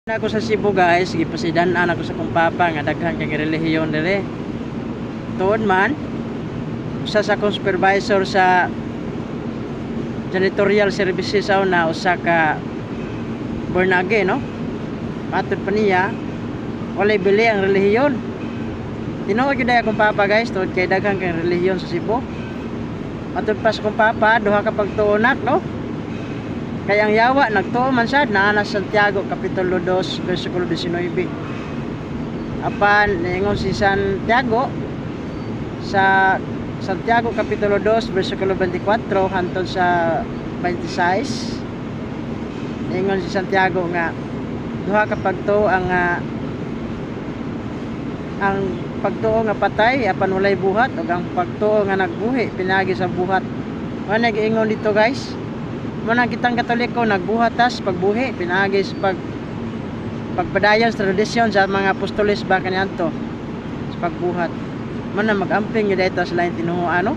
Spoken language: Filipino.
Ako sa Cebu guys, gipasidan-an ako sa kong papa nga daghan kay relihiyon dire. Tuod man usa sa akong supervisor sa janitorial services na usa ka born again, no? Matud pa niya walay bili ang relihiyon. Tinuod gyud akong papa guys, tuod kay daghan kay relihiyon sa Cebu. Matud pa sa akong papa duha ka pagtuonak, no? Kaya ang yawa nagtuo man sad naa na Santiago kapitulo 2 bersikulo 19. Apan ningon si Santiago sa Santiago kapitulo 2 bersikulo 24 hangtod sa 26. Ningon si Santiago nga duha ka pagtuo ang pagtuo nga patay apan walay buhat ug ang pagtuo nga nagbuhi pinagi sa buhat. Mao nag-ingon dito guys. Muna kitang Katoliko nagbuhatas pagbuhi pinagi sa pagpadayon sa tradisyon sa mga apostoles ba kaniadto sa pagbuhat. Muna magamping gyud dito sa lain tinuo ano.